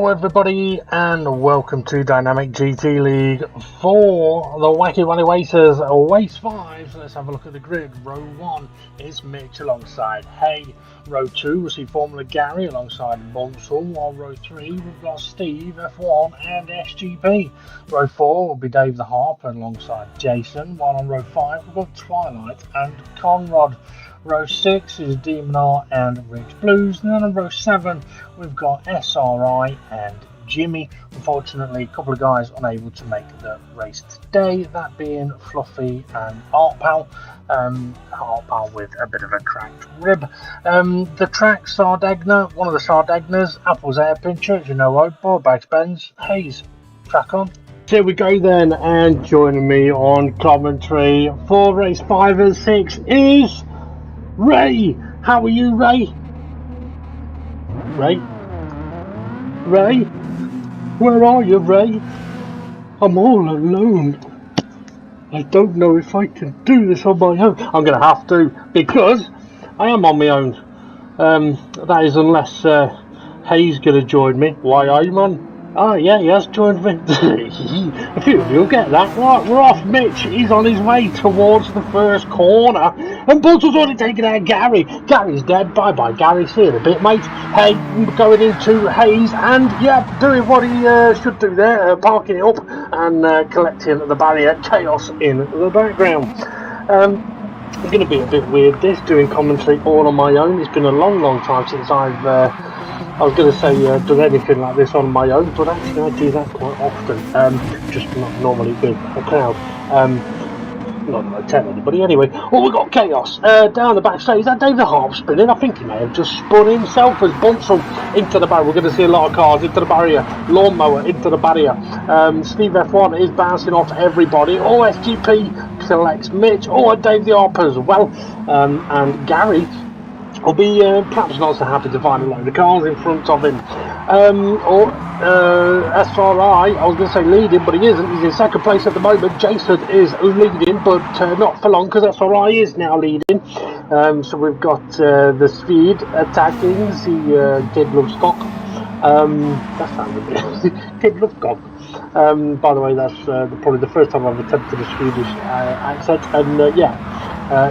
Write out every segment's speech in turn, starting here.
Hello everybody and welcome to Dynamic GT League for the Wacky Wally Waces Wace 5. Let's have a look at the grid. Row 1 is Mitch alongside Hay. Row 2 we'll see Formula Gary alongside Monsell, while row 3 we've got Steve, F1 and SGP. Row 4 will be Dave the Harp alongside Jason, while on row 5 we've got Twilight and Conrad. Row 6 is Demonar and Rich Blues, and then on row 7 we've got SRI and Jimmy. Unfortunately, a couple of guys unable to make the race today, that being Fluffy and Artpal. Artpal with a bit of a cracked rib. The track Sardegna, one of the Sardegnas, Apple's Air Pincher, as you know, Oatball, Bags Benz, Hayes, track on. Here we go then, and joining me on commentary for race 5 and 6 is Ray. How are you, Ray? Ray? Where are you, Ray? I'm all alone. I don't know if I can do this on my own. I'm going to have to, because I am on my own. That is unless Hayes going to join me. Why are you, man? Oh yeah, he has joined me. A few of you'll get that. Right, we're off. Mitch, he's on his way towards the first corner. And Buttle's already taken out Gary. Gary's dead. Bye-bye, Gary. See you in a bit, mate. Hey, going into Hayes. And, yeah, doing what he should do there. Parking it up and collecting the barrier. Chaos in the background. It's going to be a bit weird, this, doing commentary all on my own. It's been a long time since I've... I was going to say done anything like this on my own, but actually I do that quite often, just not normally with a crowd. Not that I tell anybody anyway. Oh, we've got Chaos down the back straight. Is that Dave the Harp spinning? I think he may have just spun himself as Bunsell into the barrier. We're going to see a lot of cars into the barrier. Lawnmower into the barrier. Steve F1 is bouncing off everybody. Oh, SGP selects Mitch. Oh, and Dave the Harp as well. And Gary will be perhaps not so happy to find a load of cars in front of him. SRI, I was going to say leading, but he isn't. He's in second place at the moment. Jason is leading, but not for long, because SRI is now leading. So we've got the speed attacking the Kid Loves Cock. That sounds a bit... Kid Loves Cock. By the way, that's probably the first time I've attempted a Swedish accent, and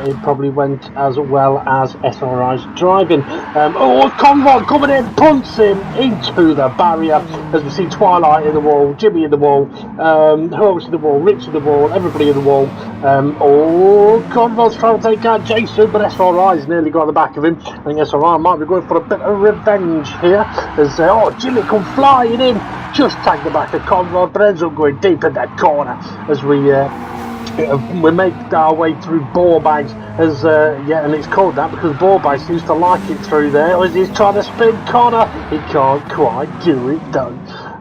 it probably went as well as SRI's driving. Conrad coming in, punts him into the barrier, as we see Twilight in the wall, Jimmy in the wall, who else in the wall, Rich in the wall, everybody in the wall. Conrad's trying to take out Jason, but SRI's nearly got the back of him. I think SRI might be going for a bit of revenge here, as Jimmy come flying in, just tagged the back of Conrad, but ends up going deep in that corner as we make our way through ball bags, as and it's called that because ball bags seems to like it through there. As he's trying to spin Connor, he can't quite do it though.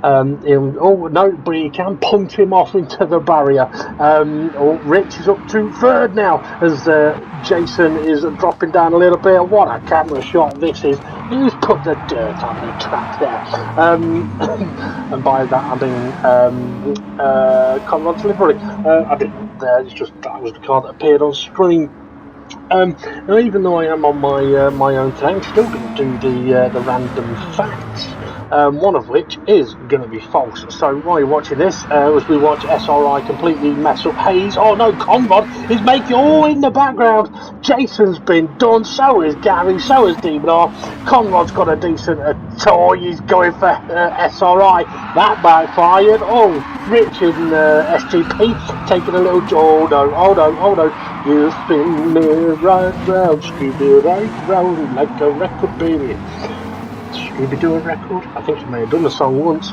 No, but he can punt him off into the barrier. Rich is up to third now, as Jason is dropping down a little bit. What a camera shot this is. He's put the dirt on the track there. And by that I mean Conrad's livery. I didn't. It's just that was the car that appeared on screen. Now, even though I am on my own today, I'm still going to do the random facts. One of which is going to be false. So while you're watching this, as we watch SRI completely mess up Hayes. Oh no, Conrad is making all in the background. Jason's been done, so is Gary, so is Demonar. Conrad's got a decent toy. He's going for SRI. That backfired. Oh, Rich and SGP taking a little... Oh no. You spin me right round, Scooby right round like a record, baby. Scooby do a record? I think he may have done the song once.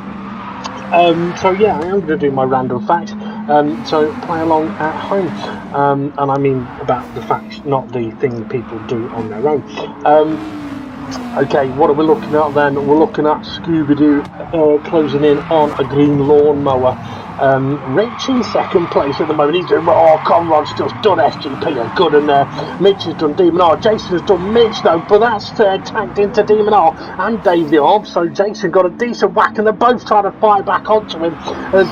So yeah, I am going to do my random fact. So play along at home. And I mean about the facts, not the thing people do on their own. Okay, what are we looking at then? We're looking at Scooby-Doo closing in on a green lawnmower. Rich in second place at the moment. He's doing Conrad's just done SGP and good, and Mitch has done Demonar. Jason has done Mitch though, but that's tagged into Demonar and Dave the Arm. So Jason got a decent whack, and they're both trying to fight back onto him. As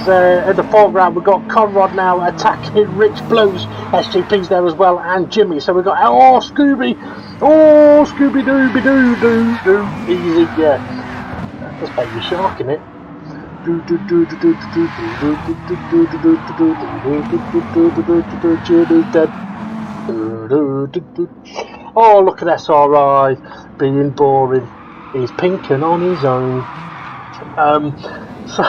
in the foreground we've got Conrad now attacking Rich Blues. SGP's there as well, and Jimmy. So we've got Scooby. Scooby Dooby Doo. Easy, yeah. That's Baby Shark, innit? Jimmy's dead. Oh, look at SRI being boring. He's pinking on his own. So,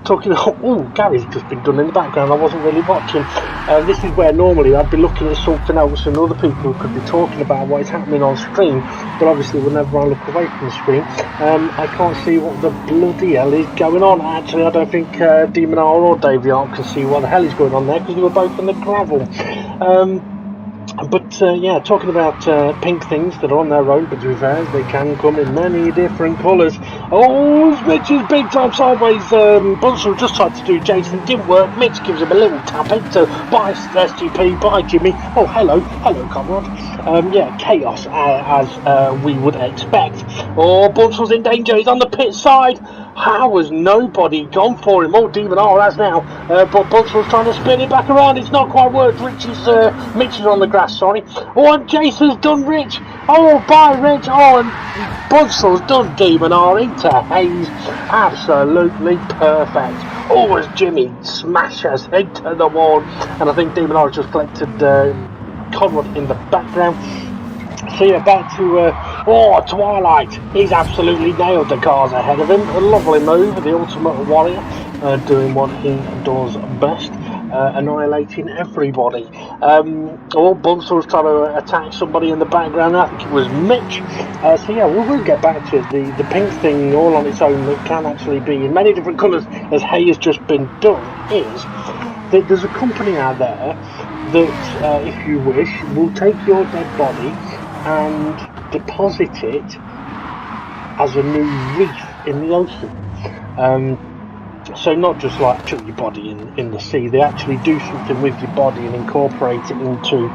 talking about, Gary's just been done in the background, I wasn't really watching. This is where normally I'd be looking at something else and other people could be talking about what is happening on screen, but obviously whenever I look away from the screen, I can't see what the bloody hell is going on. Actually, I don't think Demon R or Davey Ark can see what the hell is going on there, because they were both in the gravel. But yeah, talking about pink things that are on their own, but to be fair, they can come in many different colours. Oh, Mitch's big time sideways. Bunsen just tried to do Jason, didn't work. Mitch gives him a little tap in to buy SGP, buy Jimmy. Oh, hello, comrade. Yeah, chaos as we would expect. Oh, Bunsel's in danger. He's on the pit side. How has nobody gone for him? Oh, Demon R has now, but Bunsel's trying to spin it back around. It's not quite worked. Mitch is on the grass, sorry. Oh, and Jason's done Rich. Oh, bye, Rich. Oh, and Bunsel's done Demon R into Hayes. Absolutely perfect. Oh, as Jimmy smashes into the wall. And I think Demon R just collected Conrad in the background. So yeah, back to Twilight. He's absolutely nailed the cars ahead of him. A lovely move, the ultimate warrior, doing what he does best, annihilating everybody. Bunsel's trying to attack somebody in the background. I think it was Mitch. So yeah, we will get back to the pink thing all on its own that can actually be in many different colours, as Hay has just been done, is that there's a company out there that, if you wish, will take your dead body and deposit it as a new reef in the ocean. So not just like chuck your body in the sea, they actually do something with your body and incorporate it into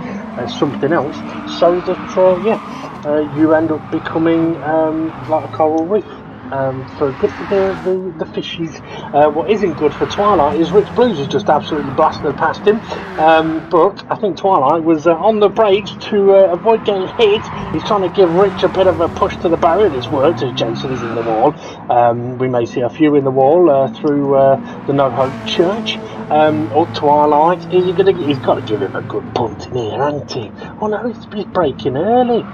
something else, so that you end up becoming like a coral reef. So good for the fishies. What isn't good for Twilight is Rich Blues has just absolutely blasted past him, but I think Twilight was on the brakes to avoid getting hit. He's trying to give Rich a bit of a push to the barrier. It's worked as Jason is in the wall. We may see a few in the wall through the No Hope Church. Or Twilight, he's got to give him a good punt in here, hasn't he? Oh no, he's braking early.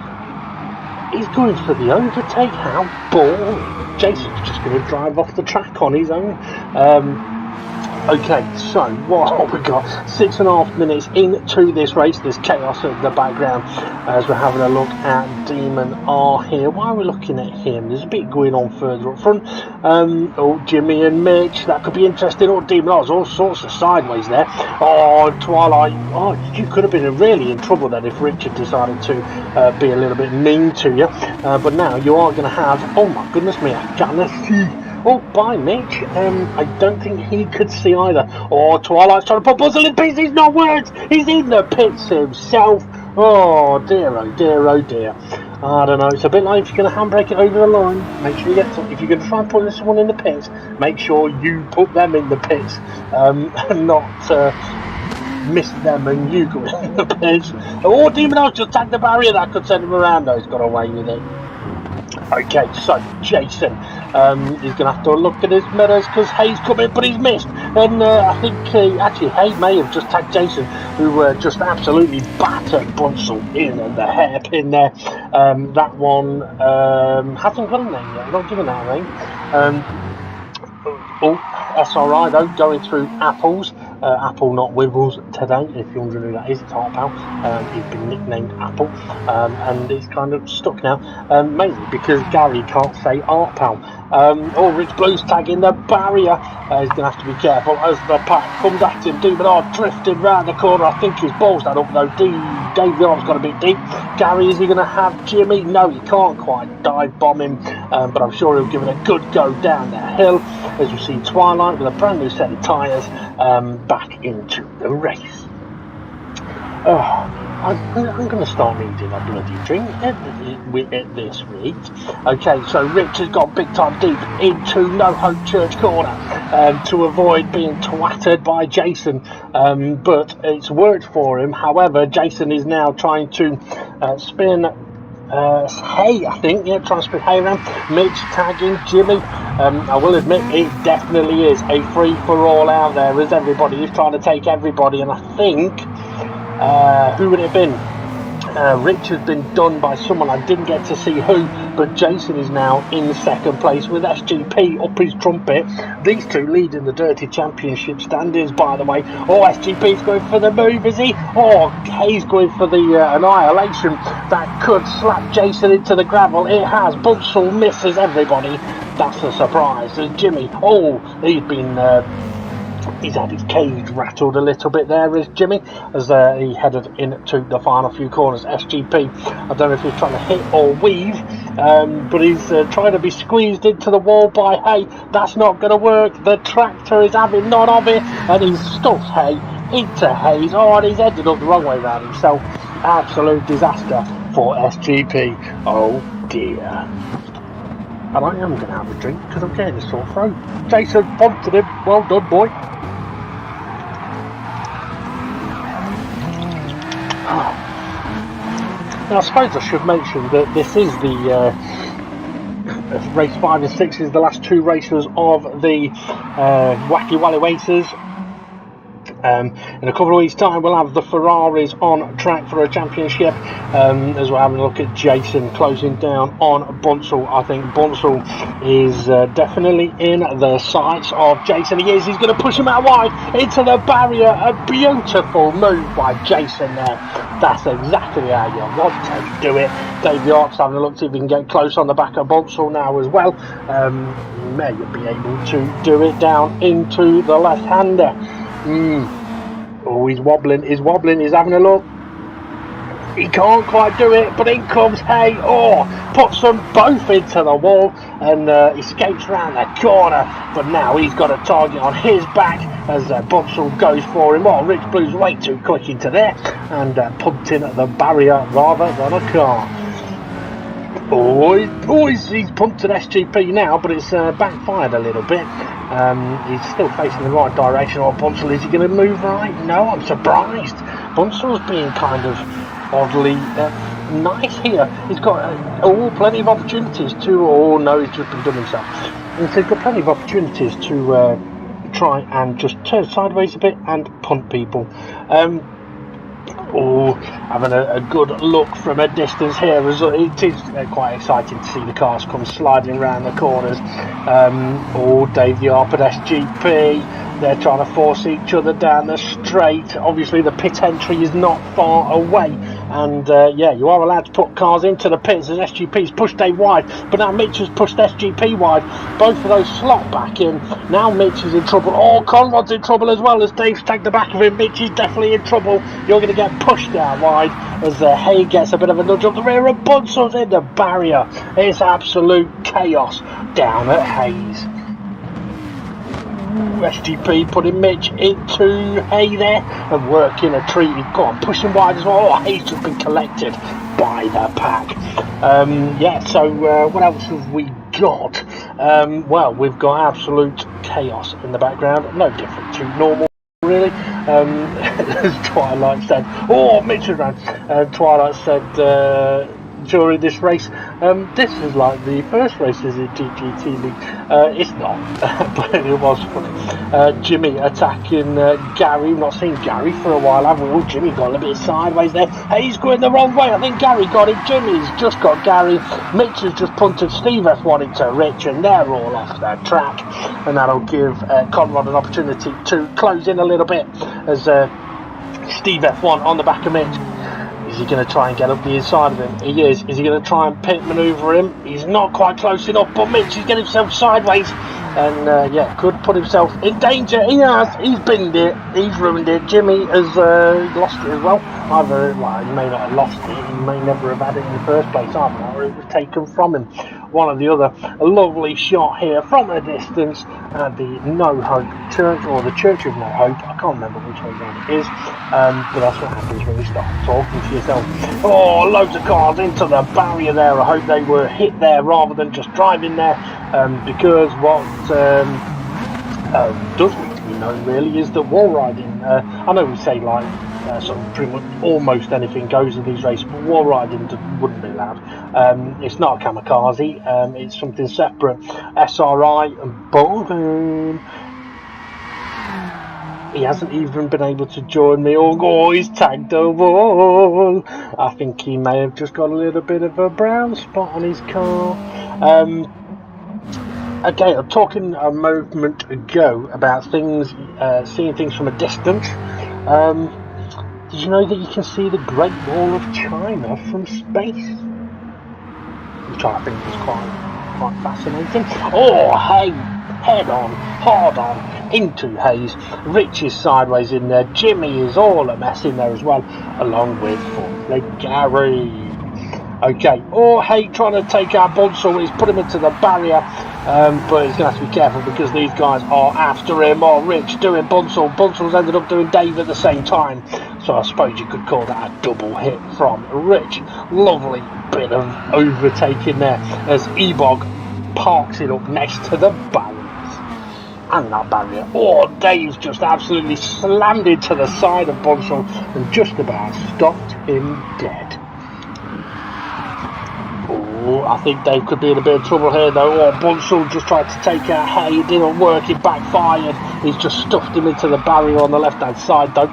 He's going for the overtake. How boring. Jason's just going to drive off the track on his own. Okay, so what we got? 6.5 minutes into this race. There's chaos in the background as we're having a look at Demon R here. Why are we looking at him? There's a bit going on further up front. Jimmy and Mitch, that could be interesting. Demon R's all sorts of sideways there. Twilight. You could have been really in trouble then if Richard decided to be a little bit mean to you. But now you are going to have, oh my goodness me, I can't see. Bye, Mitch. I don't think he could see either. Twilight's trying to put Buzzle in pits. He's not worked. He's in the pits himself. Oh dear, oh dear, oh dear. I don't know. It's a bit like if you're going to handbrake it over the line. Make sure you get to, if you're going to try and put someone in the pits, make sure you put them in the pits, and not miss them and you go in the pits. Demon O's just tagged the barrier. That could send him around. Though he's got away with it. Okay, so Jason, he's going to have to look at his mirrors because Hayes come in, but he's missed. And I think actually Hay may have just tagged Jason, who just absolutely battered Bunsel in the hairpin there. That one hasn't got a name yet. I'm not giving that a name. SRI though, going through apples. Apple, not Wibbles today, if you're wondering who that is, it's Art Pal. He's been nicknamed Apple, and it's kind of stuck now, mainly because Gary can't say Art Pal. Rich Blues tagging the barrier. He's going to have to be careful as the pack comes at him. Demon R drifted round the corner. I think his ball's that up though. Dave Yard's got a bit deep. Gary, is he going to have Jimmy? No, he can't quite dive bomb him, but I'm sure he'll give it a good go down the hill as we see Twilight with a brand new set of tyres back into the race. I'm going to start needing a bloody drink at this rate. Okay, so Rich has got big time deep into No Hope Church corner to avoid being twatted by Jason, but it's worked for him. However, Jason is now trying to spin Hay, I think, yeah, trying to spin Hay around. Mitch tagging Jimmy. I will admit, it definitely is a free-for-all out there, as everybody is trying to take everybody, and I think, who would it have been? Rich has been done by someone, I didn't get to see who, but Jason is now in second place with SGP up his trumpet. These two leading the Dirty Championship standings, by the way. Oh, SGP's going for the move, is he? Oh, Hayes going for the annihilation that could slap Jason into the gravel. It has. Bunsel misses everybody. That's a surprise. As Jimmy, oh, he's been... he's had his cage rattled a little bit there, as Jimmy, as he headed into the final few corners. SGP, I don't know if he's trying to hit or weave, but he's trying to be squeezed into the wall by Hay. That's not going to work. The tractor is having none of it, and he's stuffed Hay into Hayes. Oh, and he's ended up the wrong way around himself. Absolute disaster for SGP. Oh dear. And I am going to have a drink because I'm getting a sore throat. Jason bumped him. Well done, boy. Now, I suppose I should mention that this is the race 5 and 6 is the last two races of the Wacky Wally Waces. In a couple of weeks' time, we'll have the Ferraris on track for a championship, as we're having a look at Jason closing down on Bunsel. I think Bunsel is definitely in the sights of Jason. He is. He's going to push him out wide into the barrier. A beautiful move by Jason there. That's exactly how you want to do it. Dave York's having a look to see if he can get close on the back of Bunsel now as well. May be able to do it down into the left-hander. Oh, he's wobbling, he's having a look. He can't quite do it, but in comes Hay. Oh, puts them both into the wall and escapes around the corner. But now he's got a target on his back as Bunsel goes for him. Oh, Rich Blue's way too quick into there and pumped in at the barrier rather than a car. Oh, he's pumped at SGP now, but it's backfired a little bit. He's still facing the right direction. Oh, Bunsel, is he going to move right? No, I'm surprised. Bunsel's being kind of oddly nice here. He's got plenty of opportunities to... Oh, no, he's just been done himself. He's got plenty of opportunities to try and just turn sideways a bit and punt people. Oh, having a good look from a distance here. It is quite exciting to see the cars come sliding around the corners. Dave Yarp at SGP. They're trying to force each other down the straight. Obviously, the pit entry is not far away. And, you are allowed to put cars into the pits as SGP's pushed Dave wide. But now Mitch has pushed SGP wide. Both of those slot back in. Now Mitch is in trouble. Oh, Conrod's in trouble as well as Dave's tagged the back of him. Mitch is definitely in trouble. You're going to get pushed out wide as Hay gets a bit of a nudge up the rear. And Bunsel's in the barrier. It's absolute chaos down at Hayes. SGP putting Mitch into Hay there and working a treat. He's got on pushing wide as well. Oh, Hayes just been collected by the pack. What else have we got? We've got absolute chaos in the background. No different to normal, really. As Twilight said, oh, Mitch is around. Twilight said during this race, this is like the first races in GGT League. It's not, but it was funny. Jimmy attacking Gary. We've not seen Gary for a while, have we? Oh, Jimmy got a little bit sideways there. He's going the wrong way. I think Gary got him. Jimmy's just got Gary. Mitch has just punted Steve F1 into Rich, and they're all off their track. And that'll give Conrad an opportunity to close in a little bit as Steve F1 on the back of Mitch. Is he going to try and get up the inside of him? He is. Is he going to try and pit manoeuvre him? He's not quite close enough, but Mitch is getting himself sideways. And, could put himself in danger. He has. He's binned it. He's ruined it. Jimmy has lost it as well. Either, he may not have lost it. He may never have had it in the first place, either, or it was taken from him. One or the other. A lovely shot here from a distance at the No Hope Church, or the Church of No Hope. I can't remember which way around it is. But that's what happens when you start talking to yourself. Oh, loads of cars into the barrier there. I hope they were hit there rather than just driving there. Because what does need to be known really is that wall riding, I know we say sort of pretty much almost anything goes in these races, but wall riding wouldn't be allowed. It's not a kamikaze, it's something separate. SRI and Bolton. He hasn't even been able to join me. Oh, he's tagged the wall. I think he may have just got a little bit of a brown spot on his car. Okay, I'm talking a moment ago about things, seeing things from a distance. Did you know that you can see the Great Wall of China from space? Which I think is quite fascinating. Oh, hey! Head on, hard on, into Hayes. Rich is sideways in there. Jimmy is all a mess in there as well, along with Gary. Okay, oh, hey, trying to take our Bunsel. He's put him into the barrier, but he's going to have to be careful because these guys are after him. Oh, Rich doing Bunsel. Bunsel's ended up doing Dave at the same time. So I suppose you could call that a double hit from Rich. Lovely bit of overtaking there as Ebog parks it up next to the barriers. And that barrier. Oh, Dave's just absolutely slammed into the side of Bunsel and just about stopped him dead. Oh, I think Dave could be in a bit of trouble here though. Oh, Bunsel just tried to take out Hay. It didn't work. It backfired. He's just stuffed him into the barrier on the left-hand side though.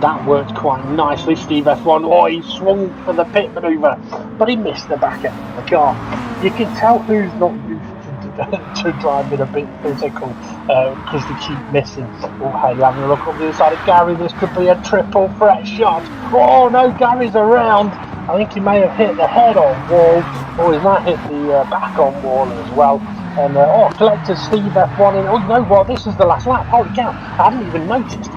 That worked quite nicely. Steve F1. Oh, he swung for the pit manoeuvre, but he missed the back end of the car. You can tell who's not used to driving a bit physical because they keep missing. Oh, hey, having a look up the side of Gary. This could be a triple threat shot. Oh no, Gary's around. I think he may have hit the head on wall, or he might hit the back on wall as well. And collected Steve F1 in. Oh, you know what? This is the last lap. Holy cow! I hadn't even noticed.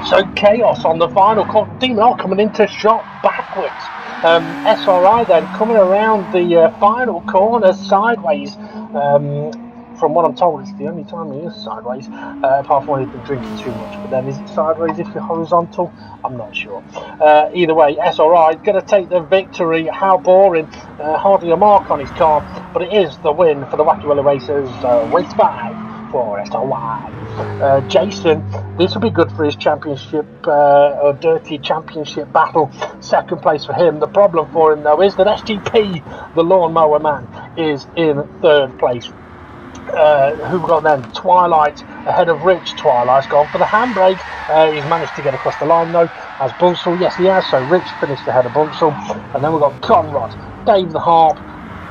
So chaos on the final corner. Demon R coming into shot backwards. SRI then coming around the final corner sideways. From what I'm told, it's the only time he is sideways, apart from when he's been drinking too much. But then is it sideways if you're horizontal? I'm not sure. Either way, SRI is going to take the victory. How boring. Hardly a mark on his car, but it is the win for the Wacky Waces. Race 5 for SRI. Jason, this will be good for his championship, or dirty championship battle. Second place for him. The problem for him, though, is that SGP, the lawnmower man, is in third place. Who we got then? Twilight ahead of Rich. Twilight's gone for the handbrake. He's managed to get across the line though. As Bunsel, yes he has. So Rich finished ahead of Bunsel, and then we've got Conrad, Dave the Harp,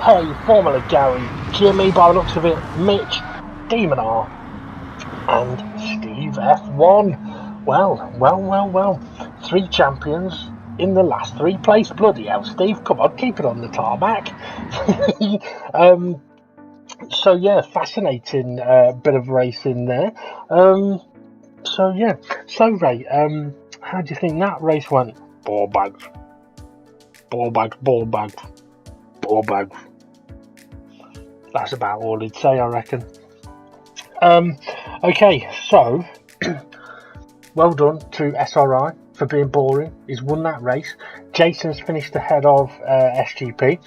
Hay, formerly Gary, Jimmy by the looks of it, Mitch, Demon R, and Steve F1. Well. 3 champions in the last 3 place. Bloody hell, Steve! Come on, keep it on the tarmac. So yeah, fascinating bit of racing there. So yeah, so Ray, how do you think that race went? Ball bags. That's about all he'd say, I reckon. Okay, so well done to SRI for being boring. He's won that race. Jason's finished ahead of SGP,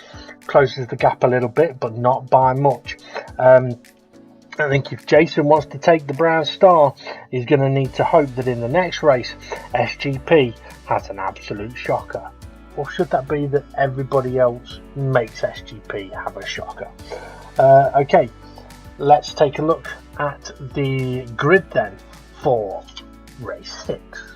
closes the gap a little bit, but not by much. I think if Jason wants to take the brown star, he's going to need to hope that in the next race, SGP has an absolute shocker. Or should that be that everybody else makes SGP have a shocker? Okay, let's take a look at the grid then for race 6.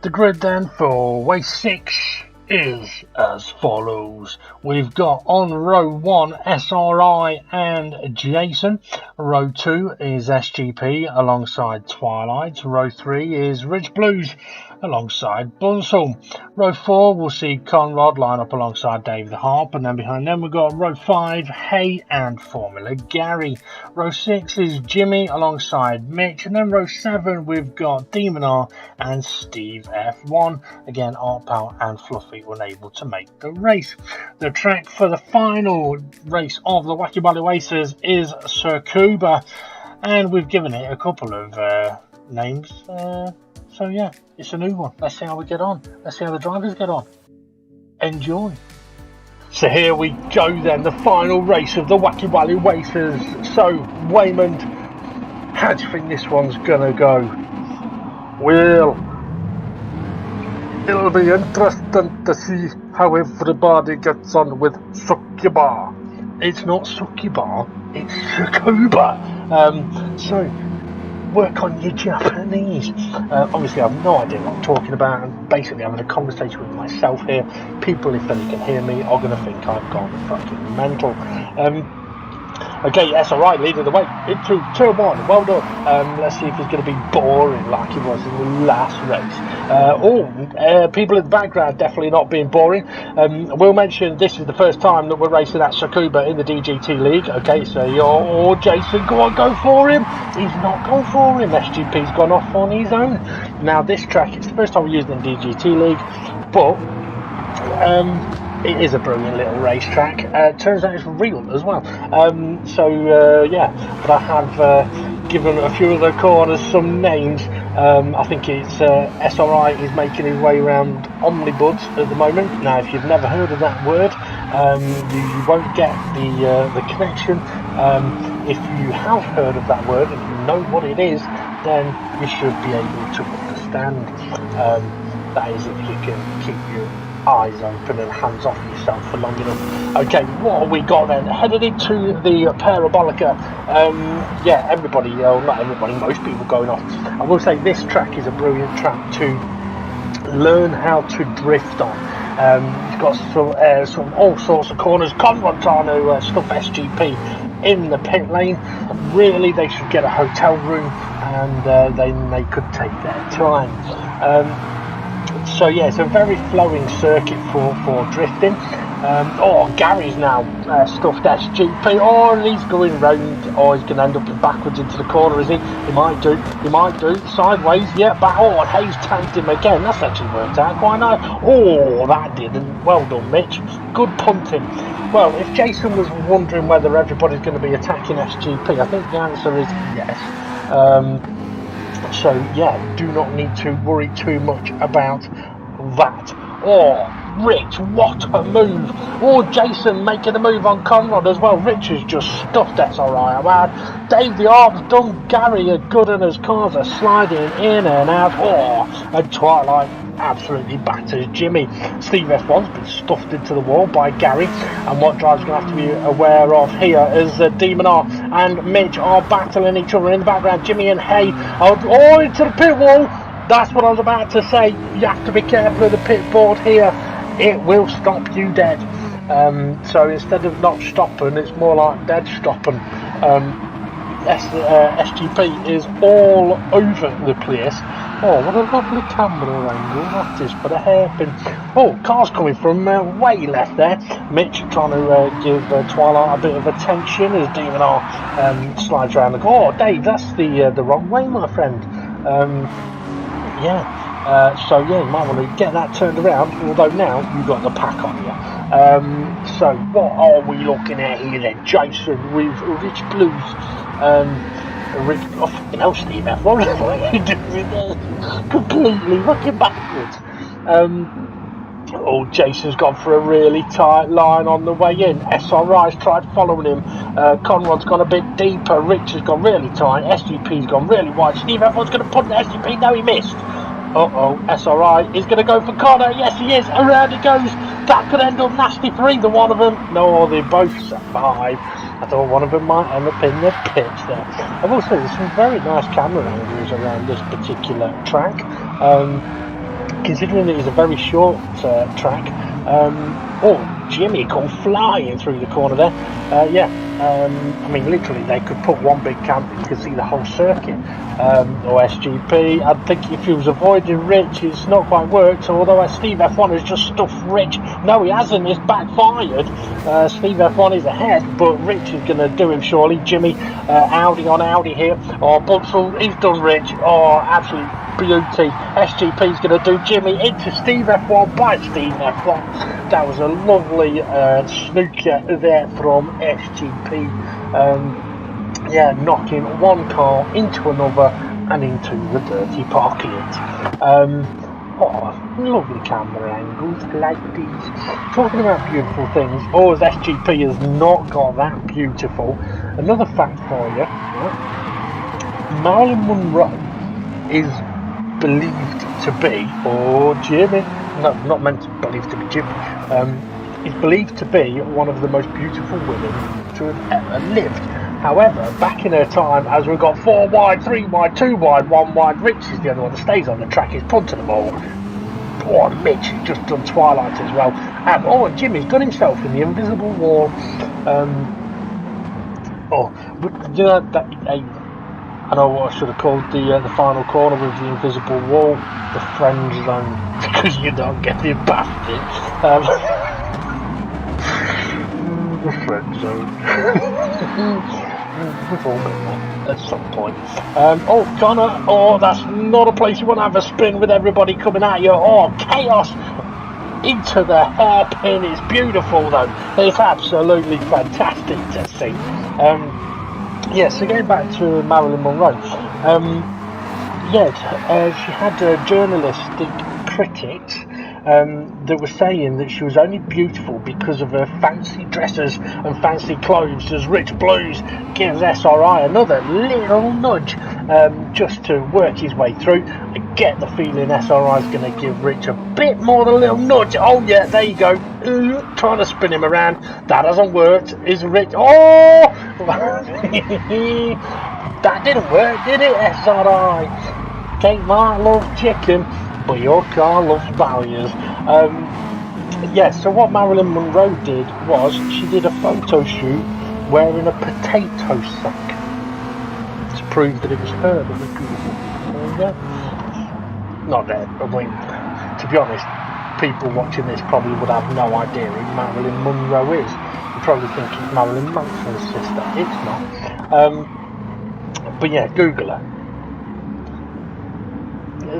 The grid then for race 6 is as follows. We've got on row 1 SRI and Jason. Row 2 is SGP alongside Twilight. Row 3 is Ridge Blues alongside Bunsel. Row 4 we'll see Conrad line up alongside Dave the Harp, and then behind them we've got row 5 Hay and Formula Gary. Row 6 is Jimmy alongside Mitch, and then row 7 we've got Demon R and Steve F1. Again, Art Pal and Fluffy unable to make the race. The track for the final race of the Wacky Waces is Tsukuba, and we've given it a couple of names. So yeah, it's a new one. Let's see how we get on. Let's see how the drivers get on. Enjoy. So here we go then, the final race of the Wacky Waces. So, Waymond, how do you think this one's gonna go? Well, It'll be interesting to see how everybody gets on with Tsukuba. It's not Tsukuba, it's Tsukuba. So work on your Japanese. Obviously, I have no idea what I'm talking about. I'm basically having a conversation with myself here. People, if they can hear me, are going to think I've gone fucking mental. Okay, yes, alright, leading the way into turn one. Well done. Let's see if it's going to be boring like it was in the last race. People in the background definitely not being boring. We'll mention this is the first time that we're racing at Tsukuba in the DGT League. Okay, so Jason, go on, go for him. He's not gone for him. SGP's gone off on his own. Now, this track, it's the first time we're using it in DGT League, but it is a brilliant little racetrack. Turns out it's real as well. But I have given a few of the corners some names. I think it's SRI is making his way around Omnibuds at the moment. Now, if you've never heard of that word, you won't get the connection. If you have heard of that word and you know what it is, then you should be able to understand. That is if you can keep your eyes open and hands off yourself for long enough. Okay, what have we got then? Headed into the Parabolica. Everybody, not everybody, most people going off. I will say this track is a brilliant track to learn how to drift on. It's got some all sorts of corners. Conrad trying to stuff SGP in the pit lane. Really, they should get a hotel room and then they could take their time. It's a very flowing circuit for drifting. Gary's now stuffed SGP. He's going round. He's going to end up backwards into the corner, is he? He might do. Sideways, yeah, back. And Hayes tanked him again. That's actually worked out quite nice. That didn't. Well done, Mitch. Good punting. Well, if Jason was wondering whether everybody's going to be attacking SGP, I think the answer is yes. Do not need to worry too much about that. Rich, what a move. Jason making a move on Conrad as well. Rich has just stuffed SRI around. Dave the Arb's done Gary a good and his cars are sliding in and out. And Twilight absolutely batters Jimmy. Steve F1's been stuffed into the wall by Gary, and what driver's going to have to be aware of here is Demon R and Mitch are battling each other in the background. Jimmy and Hay are into the pit wall. That's what I was about to say. You have to be careful of the pit board here. It will stop you dead. So instead of not stopping, it's more like dead stopping. SGP is all over the place. What a lovely camera angle that is for the hairpin. Car's coming from way left there. Mitch trying to give Twilight a bit of attention as Demon R slides around the corner. Dave, that's the wrong way, my friend. You might want to get that turned around, although now you've got the pack on you. What are we looking at here then? Jason with Rich Blues. Steve F1, what are you doing there? Completely looking backwards. Jason's gone for a really tight line on the way in. SRI's tried following him. Conrad's gone a bit deeper. Rich has gone really tight. SGP's gone really wide. Steve F1's going to punt the SGP. No, he missed. SRI is going to go for Connor. Yes, he is. Around he goes. That could end up nasty for either one of them. No, they both survive. I thought one of them might end up in the pits there. I've also there's some very nice camera angles around this particular track. Considering it is a very short track. Jimmy come flying through the corner there. Literally they could put one big camera, you could see the whole circuit. SGP, I think if he was avoiding Rich, it's not quite worked, although Steve F1 has just stuffed Rich. No, he hasn't, it's backfired. Steve F1 is ahead, but Rich is going to do him surely. Jimmy, Audi on Audi here. Bunsel, he's done Rich. Absolute beauty. SGP's going to do Jimmy into Steve F1 by Steve F1. That was a lovely snooker there from SGP. Knocking one car into another and into the dirty parking lot. Lovely camera angles like these. Talking about beautiful things, as SGP has not got that beautiful. Another fact for you, Marilyn Monroe is believed to be, or Jimmy, no, not meant to believed to be Jimmy, is believed to be one of the most beautiful women to have ever lived. However, back in her time, as we've got 4 wide, 3 wide, 2 wide, 1 wide, Rich is the other one that stays on the track, he's punting them all. Oh, and Mitch has just done Twilight as well. And Jimmy's done himself in the invisible wall. You know, that, I know what I should have called the final corner with the invisible wall, the friend zone, because you don't get it past it. The friend zone. We've all been there at some point. Connor, that's not a place you want to have a spin with everybody coming at you. Chaos into the hairpin. It's beautiful though. It's absolutely fantastic to see. So going back to Marilyn Monroe, she had journalistic critics that were saying that she was only beautiful because of her fancy dresses and fancy clothes, as Rich Blues gives SRI another little nudge just to work his way through. I get the feeling SRI is going to give Rich a bit more than a little nudge. Oh yeah, there you go. Trying to spin him around. That hasn't worked. Is Rich... that didn't work, did it, SRI? Kate might love chicken, but your car loves values. So what Marilyn Monroe did was she did a photo shoot wearing a potato sack to prove that it was her that was beautiful. Not that, I mean, to be honest, people watching this probably would have no idea who Marilyn Monroe is. You probably think it's Marilyn Manson's sister. It's not. Google her.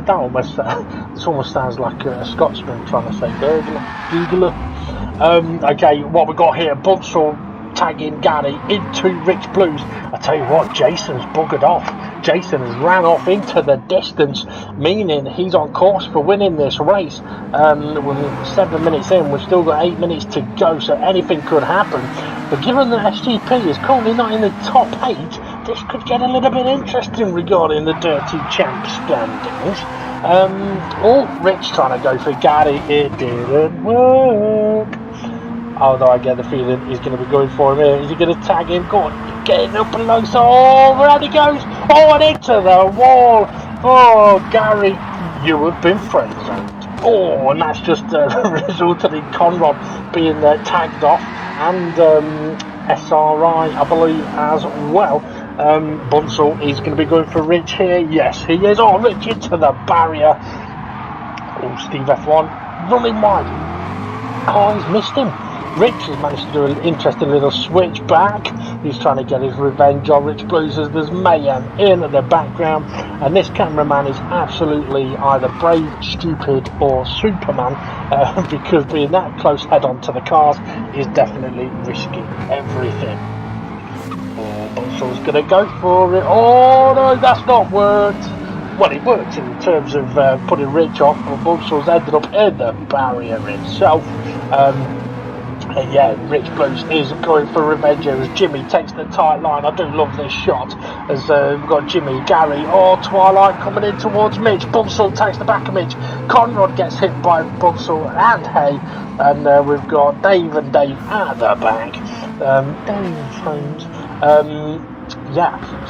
That almost sounds like a Scotsman trying to say burglar. Google her. What we got here, Bunsell tagging Gary into Rich Blues. I tell you what, Jason's buggered off. Jason has ran off into the distance, meaning he's on course for winning this race. We're 7 minutes in, we've still got 8 minutes to go, so anything could happen. But given that SGP is currently not in the top 8, this could get a little bit interesting regarding the Dirty Champ standings. Rich trying to go for Gary, it didn't work. Although I get the feeling he's going to be going for him here. Is he going to tag him? Go on, getting up alongside. Around he goes. And into the wall. Gary, you have been friend-zoned. And that's just resulted in Conrad being tagged off. And SRI, I believe, as well. Bunsell is going to be going for Rich here. Yes, he is. Rich into the barrier. Steve F1 running wide. He's missed him. Rich has managed to do an interesting little switch back. He's trying to get his revenge on Rich Blues as there's mayhem in the background. And this cameraman is absolutely either brave, stupid or Superman because being that close head on to the cars is definitely risking everything. Bunsell's going to go for it. No, that's not worked. Well, it worked in terms of putting Rich off, but Bunsell's ended up in the barrier itself. Rich Blues is going for revenge here as Jimmy takes the tight line. I do love this shot as we've got Jimmy, Gary, Twilight coming in towards Mitch. Bunsell takes the back of Mitch. Conrad gets hit by Bunsell and Hay. And we've got Dave and Dave at the back. Dave Holmes.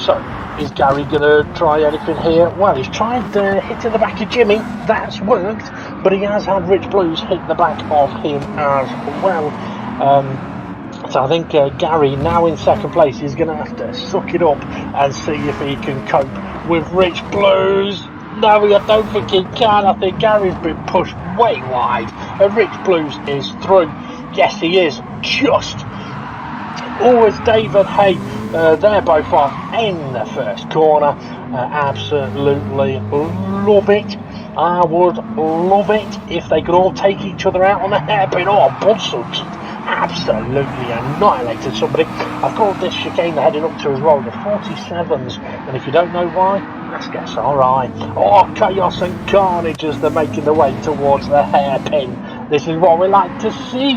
So is Gary going to try anything here? Well, he's tried hitting the back of Jimmy. That's worked. But he has had Rich Blues hit the back of him as well. So I think Gary, now in second place, is going to have to suck it up and see if he can cope with Rich Blues. No, I don't think he can. I think Gary's been pushed way wide. And Rich Blues is through. Yes, he is. Just. It's David Hay. They're both off in the first corner. Absolutely love it. I would love it if they could all take each other out on the hairpin. Bunsell absolutely annihilated somebody. I've called this chicane they're heading up to as well, the 47s. And if you don't know why, that's alright. Chaos and carnage as they're making their way towards the hairpin. This is what we like to see.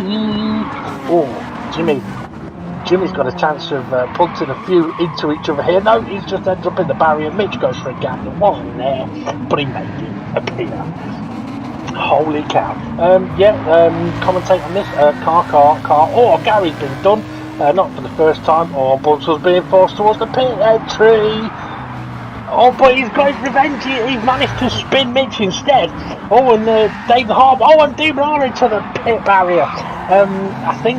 Jimmy's got a chance of punting a few into each other here. No, he just ends up in the barrier. Mitch goes for a gap that wasn't there, but he made it appear. Holy cow. Commentate on this. Car. Oh, Gary's been done. Not for the first time. Oh, Bunsel's being forced towards the pit entry. Oh, but he's got his revenge. He's managed to spin Mitch instead. Oh, and David Hart. Oh, and David Hart into the pit barrier. I think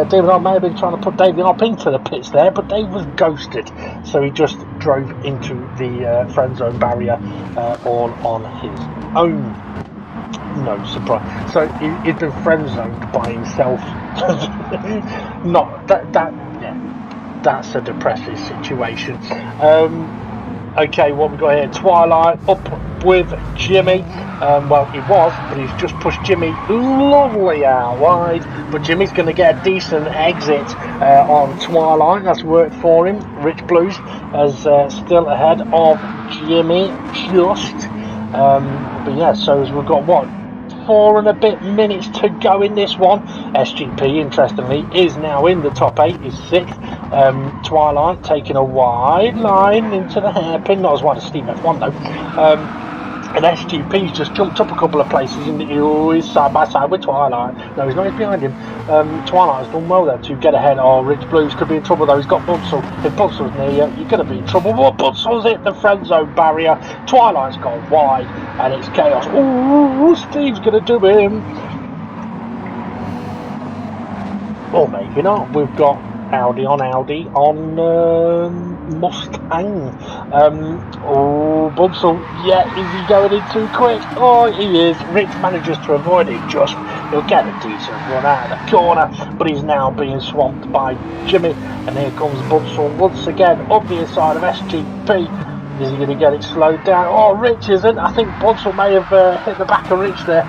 David Hart may have been trying to put David Hart into the pits there, but Dave was ghosted. So he just drove into the friend zone barrier all on his own. No surprise. So he'd been friend zoned by himself. Not that. Yeah, that's a depressing situation. Okay, what we got here? Twilight up with Jimmy. Well, he was, but he's just pushed Jimmy lovely out wide. But Jimmy's going to get a decent exit on Twilight. That's worked for him. Rich Blues is still ahead of Jimmy just. But yeah, so as we've got what? 4 and a bit minutes to go in this one. SGP, interestingly, is now in the top 8. He's 6th. Twilight taking a wide line into the hairpin. Not as wide as Steve F1 though. And SGP's just jumped up a couple of places and he's side by side with Twilight. No, he's not, he's behind him. Twilight has done well there to get ahead. Oh, Rich Blues could be in trouble though. He's got Bunsel. If Bunsel's near you, you're going to be in trouble. Well, Bunsel's hit the friend zone barrier. Twilight's gone wide and it's chaos. Oh, Steve's going to do him. Or maybe not. We've got Audi on Mustang. Bunsel, yeah, is he going in too quick? Oh, he is. Rich manages to avoid it just. He'll get a decent run out of the corner, but he's now being swamped by Jimmy. And here comes Bunsel once again up the inside of SGP. Is he going to get it slowed down? Oh, Rich isn't. I think Bunsel may have hit the back of Rich there.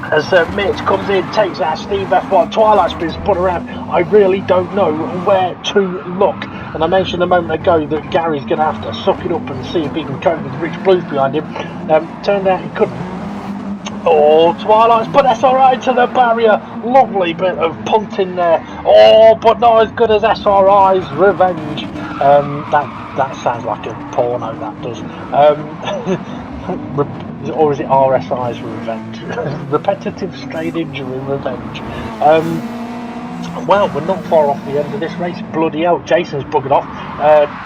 As Mitch comes in, takes out Steve F1, Twilight's been spun around. I really don't know where to look. And I mentioned a moment ago that Gary's going to have to suck it up and see if he can cope with Rich Blues behind him. Turned out he couldn't. Oh, Twilight's put SRI into the barrier. Lovely bit of punting there. Oh, but not as good as SRI's revenge. That sounds like a porno, that does. Or is it RSI's revenge? Repetitive strain injury revenge. Well, we're not far off the end of this race. Bloody hell, Jason's buggered off.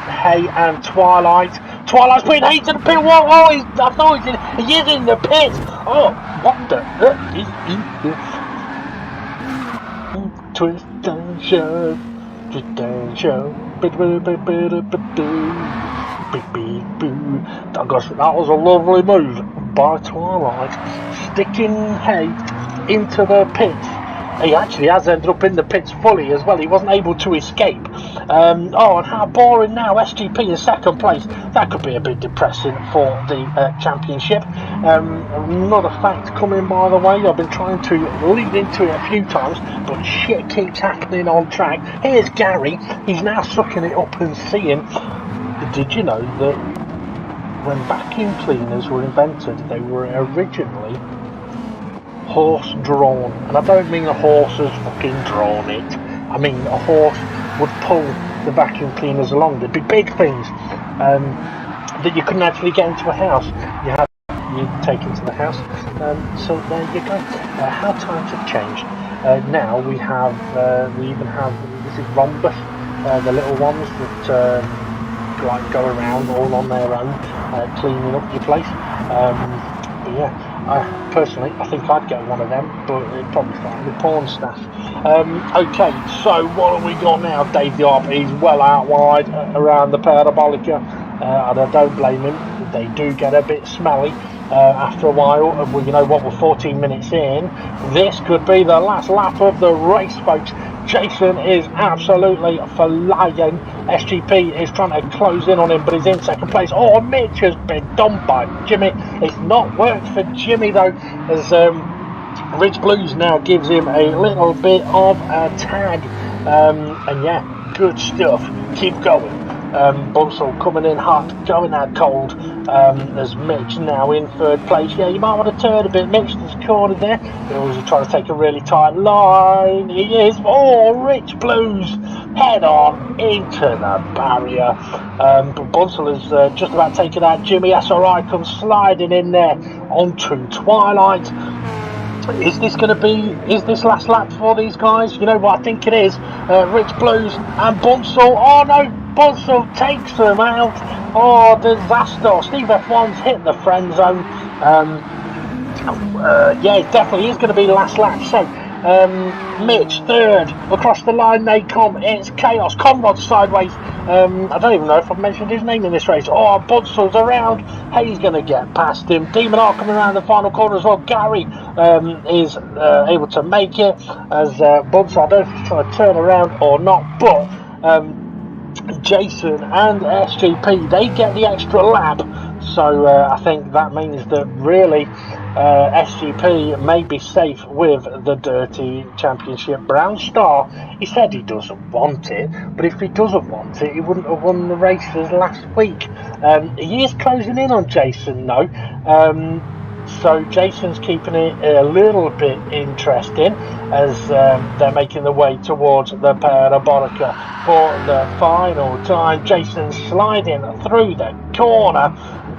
Hay and Twilight. Twilight's putting Hay to the pit. Whoa, I thought he is in the pit. Oh, what the? Twist and show. Twist and show. Gosh, that was a lovely move by Twilight, sticking Hay into the pits. He actually has ended up in the pits fully as well. He wasn't able to escape. And how boring now. SGP in second place. That could be a bit depressing for the championship. Another fact coming by the way. I've been trying to lead into it a few times, but shit keeps happening on track. Here's Gary. He's now sucking it up and seeing. Did you know that when vacuum cleaners were invented, they were originally horse-drawn? And I don't mean a horse has fucking drawn it. I mean a horse would pull the vacuum cleaners along. They'd be big things that you couldn't actually get into a house. You'd take into the house. So there you go. How times have changed. Now we even have, is it rhombus? The little ones that like go around all on their own, cleaning up your place. But yeah, personally, I think I'd get one of them, but it'd probably fine with porn staff. Okay, so what have we got now? Dave the Arp, he's well out wide around the Parabolica, and I don't blame him. They do get a bit smelly after a while. Well, you know what, we're 14 minutes in. This could be the last lap of the race, folks. Jason is absolutely flying. SGP is trying to close in on him, but he's in second place. Oh, Mitch has been done by Jimmy. It's not worked for Jimmy though, as Rich Blues now gives him a little bit of a tag. And yeah, good stuff. Keep going. Bunsel coming in hot, going out cold. There's Mitch now in third place. Yeah, you might want to turn a bit. Mitch has corner there. He was trying to take a really tight line. He is. Oh, Rich Blues head on into the barrier. But Bunsell is just about taken out. Jimmy SRI comes sliding in there onto Twilight. Is this going to be, is this last lap for these guys? You know what I think it is. Rich Blues and Bunsell. Oh no, Bunsell takes them out. Oh, disaster. Steve F1's hit the friend zone. Yeah, it definitely is going to be last lap. So, Mitch third. Across the line they come. It's chaos. Conrad sideways. I don't even know if I've mentioned his name in this race. Oh, Bunsell's around. Hayes going to get past him. Demon R coming around the final corner as well. Gary is able to make it as Bunsell. I don't know if he's trying to turn around or not, but Jason and SGP, they get the extra lap. So I think that means that really SGP may be safe with the Dirty Championship. Brown Star, he said he doesn't want it, but if he doesn't want it, he wouldn't have won the races last week. He is closing in on Jason though. So Jason's keeping it a little bit interesting as they're making their way towards the Parabolica for the final time. Jason's sliding through the corner,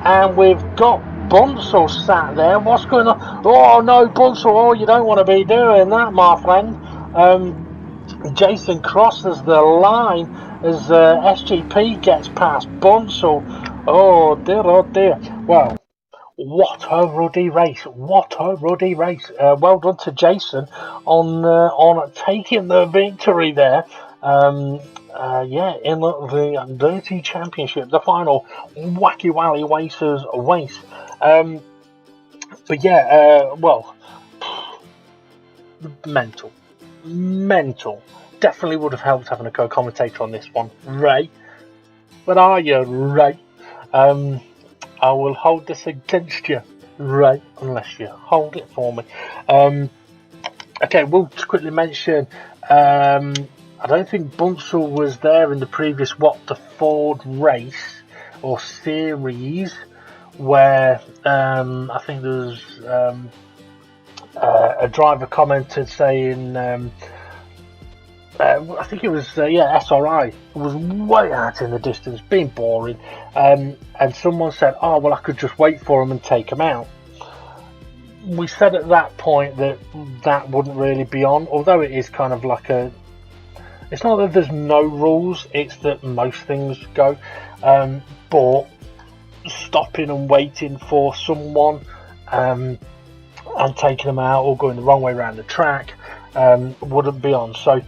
and we've got Bunsell sat there. What's going on? Oh no, Bunsell! Oh, you don't want to be doing that, my friend. Jason crosses the line as SGP gets past Bunsell. Oh dear. Well, what a ruddy race! What a ruddy race! Well done to Jason on taking the victory there. Yeah, in the Dirty Championship, the final Wacky Wally Waces race. But yeah, well, mental. Definitely would have helped having a co-commentator on this one, Ray. Where are you, Ray? I will hold this against you, Ray, unless you hold it for me. Okay, we'll just quickly mention. I don't think Bunsell was there in the previous the Ford race or series where I think there was a driver commented saying I think it was SRI was way out in the distance, being boring, and someone said, "Oh well, I could just wait for him and take him out." We said at that point that wouldn't really be on, although it is kind of like a. It's not that there's no rules; it's that most things go. But stopping and waiting for someone and taking them out or going the wrong way around the track wouldn't be on. So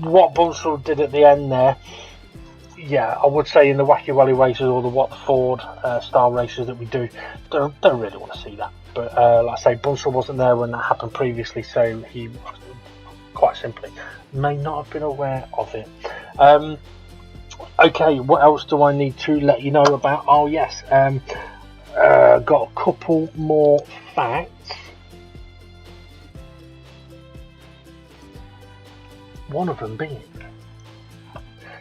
what Bunsell did at the end there, yeah, I would say in the Wacky Wally races or the Ford style races that we do, don't really want to see that. But like I say, Bunsell wasn't there when that happened previously, so he quite simply may not have been aware of it. Okay, what else do I need to let you know about? Oh yes, got a couple more facts. One of them being,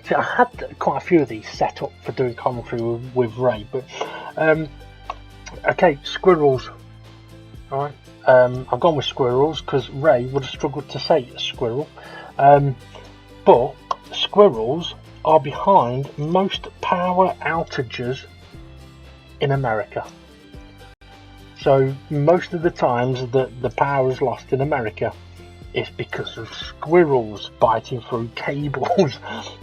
see, I had quite a few of these set up for doing commentary with Ray, but okay, squirrels. All right, I've gone with squirrels because Ray would have struggled to say squirrel, but squirrels are behind most power outages in America. So most of the times that the power is lost in America, it's because of squirrels biting through cables,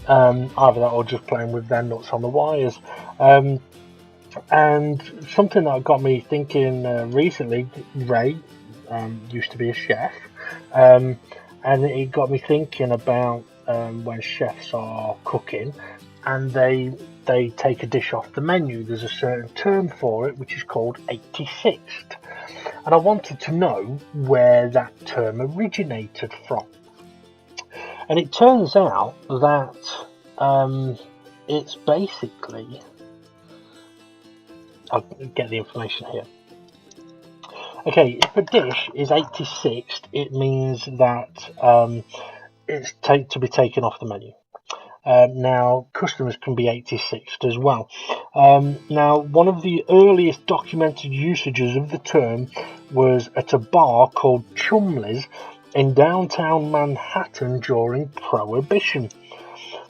either that or just playing with their nuts on the wires. And something that got me thinking recently, Ray used to be a chef, and it got me thinking about when chefs are cooking and they take a dish off the menu. There's a certain term for it which is called 86th. And I wanted to know where that term originated from. And it turns out that it's basically... I'll get the information here. Okay, if a dish is 86th, it means that it's to be taken off the menu. Now, customers can be 86'd as well. Now, one of the earliest documented usages of the term was at a bar called Chumley's in downtown Manhattan during Prohibition.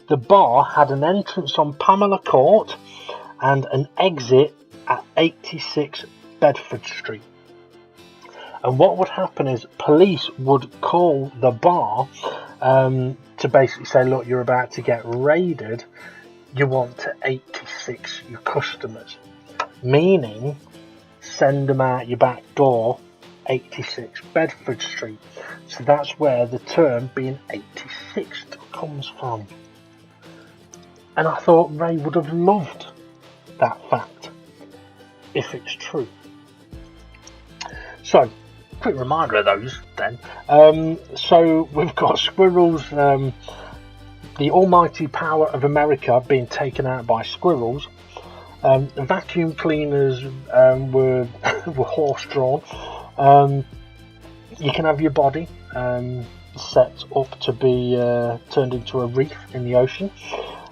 The bar had an entrance on Pamela Court and an exit at 86 Bedford Street. And what would happen is police would call the bar to basically say, look, you're about to get raided. You want to 86 your customers. Meaning, send them out your back door, 86 Bedford Street. So that's where the term being 86 comes from. And I thought Ray would have loved that fact, if it's true. So, quick reminder of those then. So we've got squirrels, the almighty power of America being taken out by squirrels. Vacuum cleaners were horse-drawn. You can have your body set up to be turned into a reef in the ocean.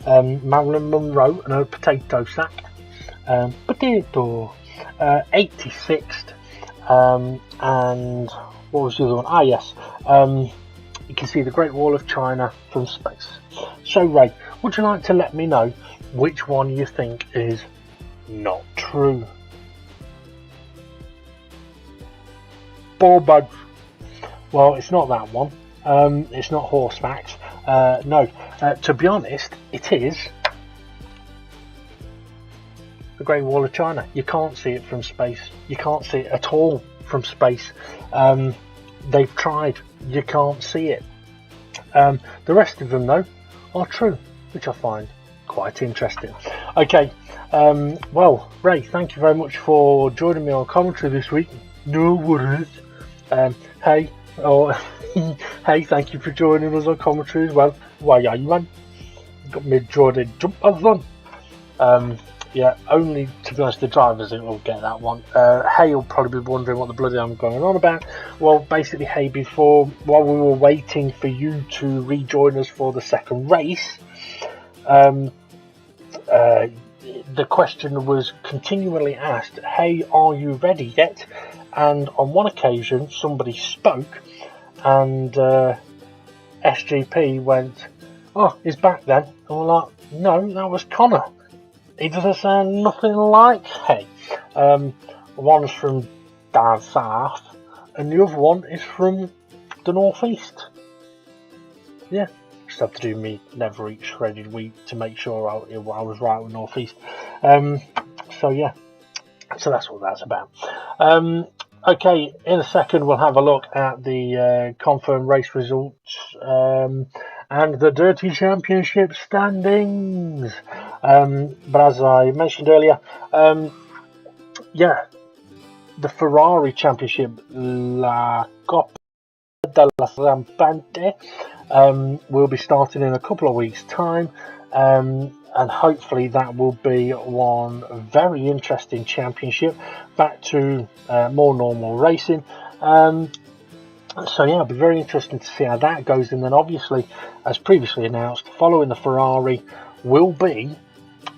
Marilyn Monroe and her potato sack. Potato. 86th. And what was the other one? Ah, yes. You can see the Great Wall of China from space. So, Ray, would you like to let me know which one you think is not true? Ball. Well, it's not that one. It's not horse facts. No, to be honest, it is the Great Wall of China. You can't see it from space. You can't see it at all from space. They've tried. You can't see it. The rest of them, though, are true, which I find quite interesting. Okay, well, Ray, thank you very much for joining me on commentary this week. No worries. Hey, thank you for joining us on commentary as well. Why are you, man? Got me Jordan jumpers on. Yeah, only, to be honest, the drivers will get that one. Hay will probably be wondering what the bloody I'm going on about. Well, basically, Hay, while we were waiting for you to rejoin us for the second race, the question was continually asked, Hey, are you ready yet? And on one occasion, somebody spoke, and SGP went, oh, he's back then. And we're like, no, that was Connor. He doesn't sound nothing like Hay. One's from down south, and the other one is from the northeast. Yeah, just have to do me never eat shredded wheat to make sure I was right with northeast. So yeah, so that's what that's about. Okay, in a second we'll have a look at the confirmed race results and the Dirty Championship standings. But as I mentioned earlier, yeah, the Ferrari Championship, La Coppa della Rampante, will be starting in a couple of weeks' time. And hopefully that will be one very interesting championship, back to more normal racing. So yeah, it'll be very interesting to see how that goes. And then obviously, as previously announced, following the Ferrari will be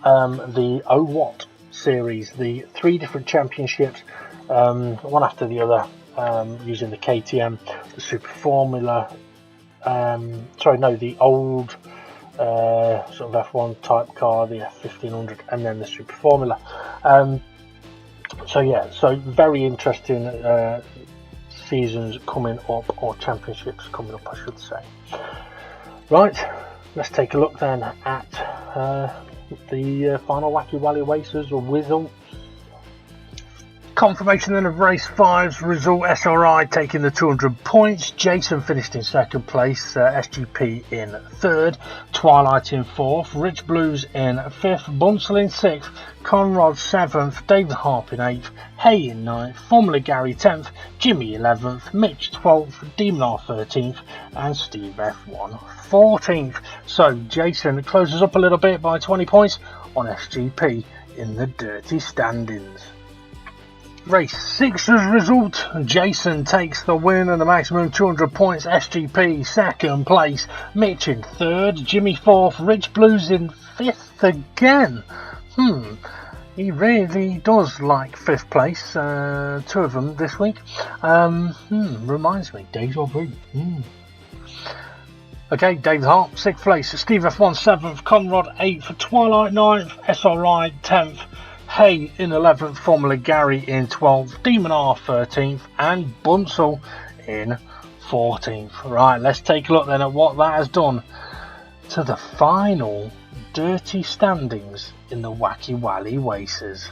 the OWAT series, the 3 different championships, one after the other, using the KTM, the Super Formula, the old sort of F1 type car, the F1500, and then the Super Formula. So yeah, so very interesting seasons coming up, or championships coming up, I should say. Right, let's take a look then at the final Wacky Wally Waces or Whizzle. Confirmation then of race 5's result. SRI taking the 200 points. Jason finished in second place. SGP in third. Twilight in fourth. Rich Blues in fifth. Bunsel in sixth. Conrad seventh. David Harp in eighth. Hay in ninth. Formula Gary 10th. Jimmy 11th. Mitch 12th. Demon R 13th. And Steve F1 14th. So Jason closes up a little bit by 20 points on SGP in the dirty standings. Race 6's result, Jason takes the win and the maximum 200 points, SGP second place, Mitch in third, Jimmy fourth, Rich Blues in fifth again. He really does like fifth place, two of them this week. Reminds me, deja vu. Okay, David Hart, sixth place, Steve F1 seventh, Conrad 8th, Twilight 9th, SRI 10th, Hay in 11th, Formula Gary in 12th, Demon R 13th, and Bunsel in 14th. Right, let's take a look then at what that has done to the final dirty standings in the Wacky Wally Waces.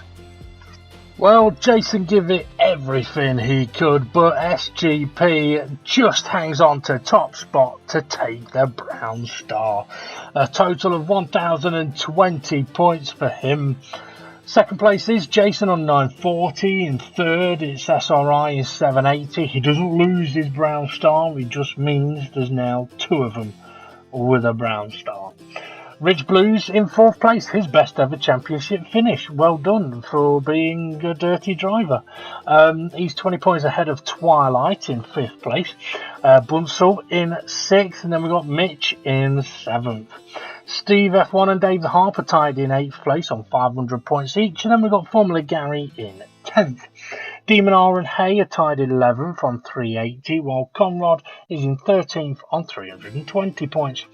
Well, Jason gave it everything he could, but SGP just hangs on to top spot to take the brown star. A total of 1,020 points for him. Second place is Jason on 940. In third, it's SRI is 780. He doesn't lose his brown star. It just means there's now two of them with a brown star. Rich Blues in fourth place, his best ever championship finish. Well done for being a dirty driver. He's 20 points ahead of Twilight in fifth place. Bunsel in sixth, and then we've got Mitch in seventh. Steve F1 and Dave the Harper tied in 8th place on 500 points each, and then we've got Formula Gary in 10th. Demon R and Hay are tied in 11th on 380, while Conrad is in 13th on 320 points.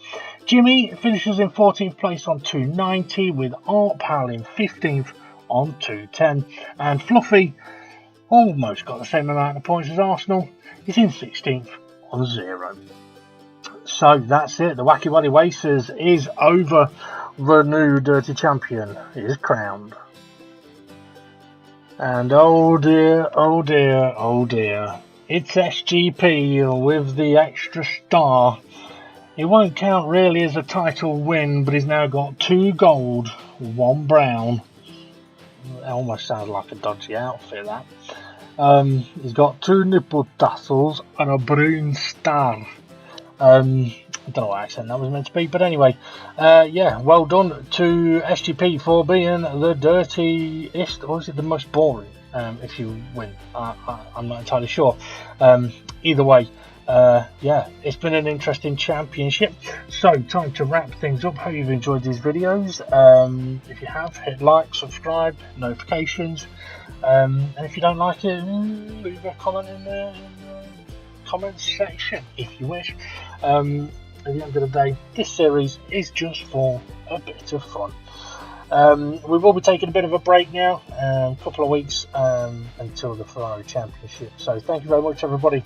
Jimmy finishes in 14th place on 290, with Art Pal in 15th on 210, and Fluffy almost got the same amount of points as Arsenal. He's in 16th on 0. So that's it. The Wacky Wally Waces is over. The new dirty champion is crowned. And oh dear, oh dear, oh dear. It's SGP with the extra star. It won't count really as a title win, but he's now got 2 gold, 1 brown. It almost sounds like a dodgy outfit, that. He's got 2 nipple tassels and a brown star. I don't know what accent that was meant to be, but anyway, yeah, well done to SGP for being the dirtiest, or is it the most boring, if you win? I'm not entirely sure. Either way, yeah, it's been an interesting championship. So, time to wrap things up. Hope you've enjoyed these videos. If you have, hit like, subscribe, notifications, and if you don't like it, leave a comment in the comments section if you wish. At the end of the day, this series is just for a bit of fun. We will be taking a bit of a break now, a couple of weeks until the Ferrari Championship. So thank you very much, everybody,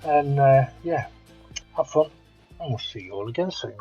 and yeah, have fun, and we'll see you all again soon.